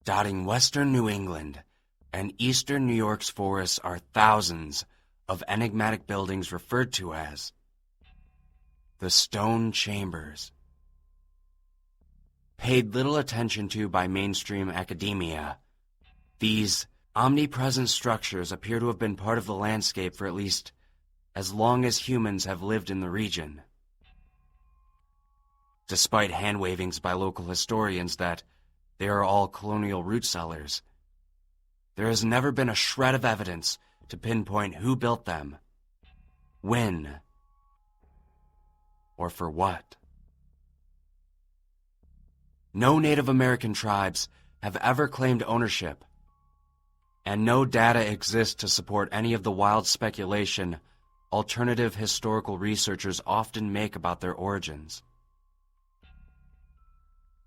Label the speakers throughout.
Speaker 1: Dotting western New England and eastern New York's forests are thousands of enigmatic buildings referred to as the Stone Chambers. Paid little attention to by mainstream academia, these omnipresent structures appear to have been part of the landscape for at least as long as humans have lived in the region. Despite hand-wavings by local historians that they are all colonial root cellars, there has never been a shred of evidence to pinpoint who built them, when, or for what. No Native American tribes have ever claimed ownership, and no data exists to support any of the wild speculation alternative historical researchers often make about their origins.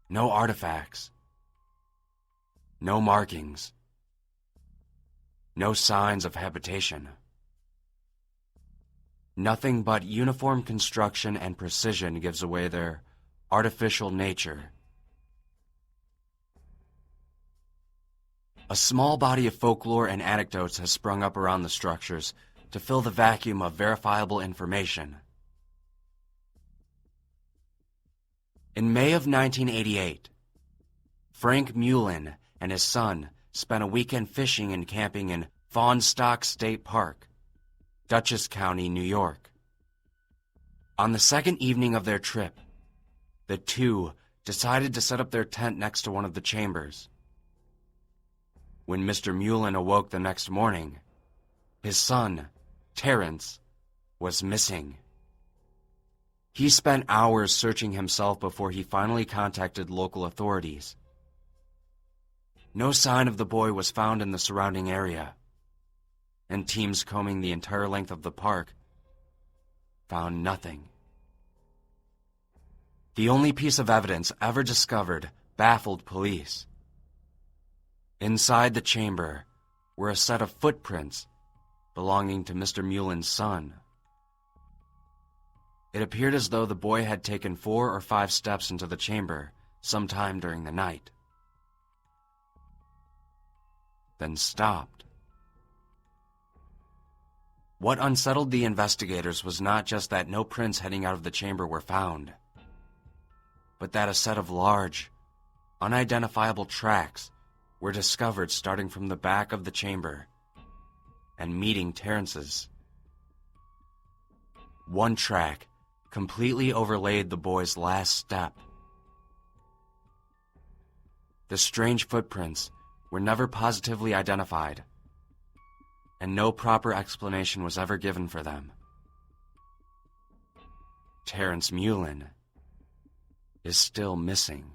Speaker 1: No artifacts, no markings, no signs of habitation. Nothing but uniform construction and precision gives away their artificial nature. A small body of folklore and anecdotes has sprung up around the structures to fill the vacuum of verifiable information. In May of 1988, Frank Mullen and his son spent a weekend fishing and camping in Fawnstock State Park, Dutchess County, New York. On the second evening of their trip, the two decided to set up their tent next to one of the chambers. When Mr. Mullen awoke the next morning, his son, Terrence, was missing. He spent hours searching himself before he finally contacted local authorities. No sign of the boy was found in the surrounding area, and teams combing the entire length of the park found nothing. The only piece of evidence ever discovered baffled police. Inside the chamber were a set of footprints belonging to Mr. Mullen's son. It appeared as though the boy had taken 4 or 5 steps into the chamber sometime during the night, then stopped. What unsettled the investigators was not just that no prints heading out of the chamber were found, but that a set of large, unidentifiable tracks were discovered starting from the back of the chamber and meeting Terrence's. One track completely overlaid the boy's last step. The strange footprints were never positively identified, and no proper explanation was ever given for them. Terrence Mullen is still missing.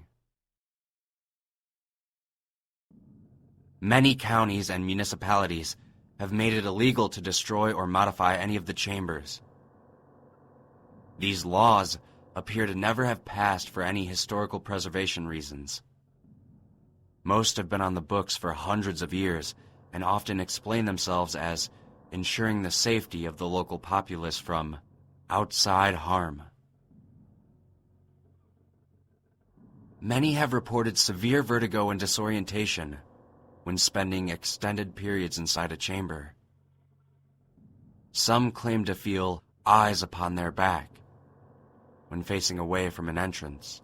Speaker 1: Many counties and municipalities have made it illegal to destroy or modify any of the chambers. These laws appear to never have passed for any historical preservation reasons. Most have been on the books for hundreds of years and often explain themselves as ensuring the safety of the local populace from outside harm. Many have reported severe vertigo and disorientation when spending extended periods inside a chamber. Some claim to feel eyes upon their back when facing away from an entrance.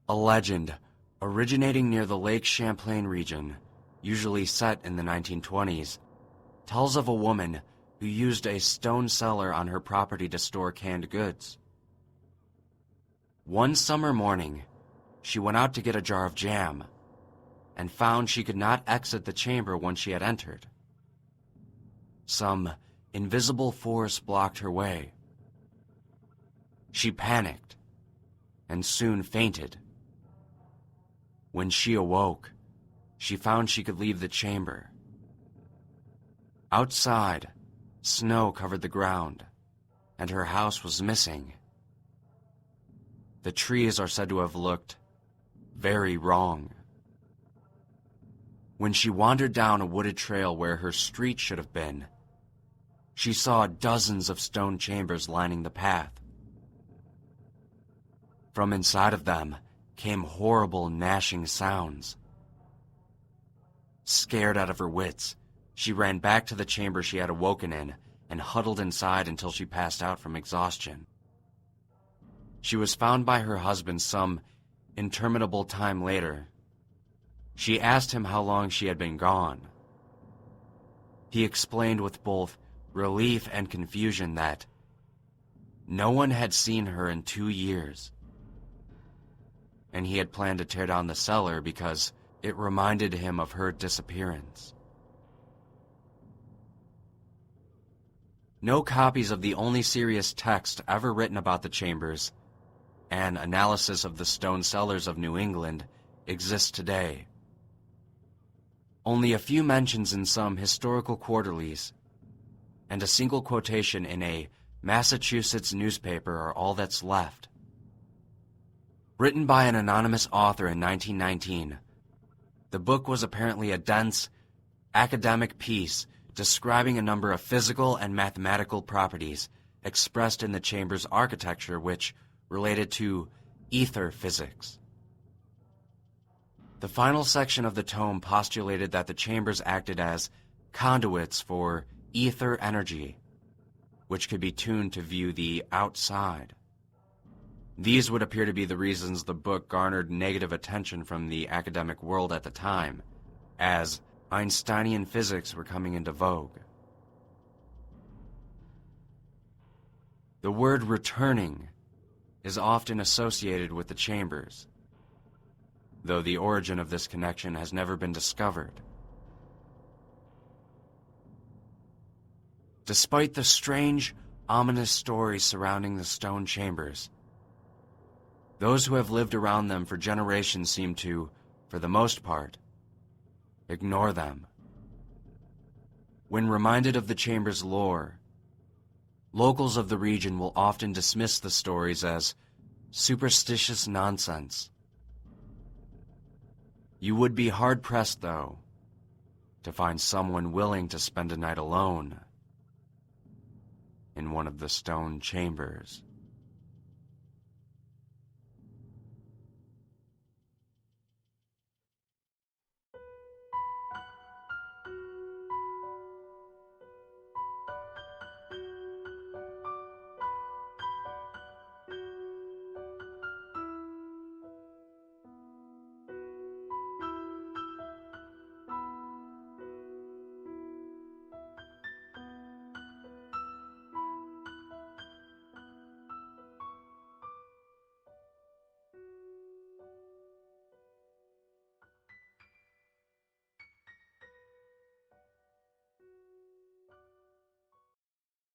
Speaker 1: A legend originating near the Lake Champlain region, usually set in the 1920s, tells of a woman who used a stone cellar on her property to store canned goods. One summer morning, she went out to get a jar of jam and found she could not exit the chamber once she had entered. Some invisible force blocked her way. She panicked and soon fainted. When she awoke, she found she could leave the chamber. Outside, snow covered the ground, and her house was missing. The trees are said to have looked very wrong. When she wandered down a wooded trail where her street should have been, she saw dozens of stone chambers lining the path. From inside of them, came horrible gnashing sounds. Scared out of her wits, she ran back to the chamber she had awoken in and huddled inside until she passed out from exhaustion. She was found by her husband some interminable time later. She asked him how long she had been gone. He explained with both relief and confusion that no one had seen her in 2 years, and he had planned to tear down the cellar because it reminded him of her disappearance. No copies of the only serious text ever written about the chambers, an analysis of the stone cellars of New England, exist today. Only a few mentions in some historical quarterlies and a single quotation in a Massachusetts newspaper are all that's left. Written by an anonymous author in 1919, the book was apparently a dense, academic piece describing a number of physical and mathematical properties expressed in the chamber's architecture which related to ether physics. The final section of the tome postulated that the chambers acted as conduits for ether energy, which could be tuned to view the outside. These would appear to be the reasons the book garnered negative attention from the academic world at the time, as Einsteinian physics were coming into vogue. The word returning is often associated with the chambers, though the origin of this connection has never been discovered. Despite the strange, ominous stories surrounding the stone chambers, those who have lived around them for generations seem to, for the most part, ignore them. When reminded of the chamber's lore, locals of the region will often dismiss the stories as superstitious nonsense. You would be hard-pressed, though, to find someone willing to spend a night alone in one of the stone chambers.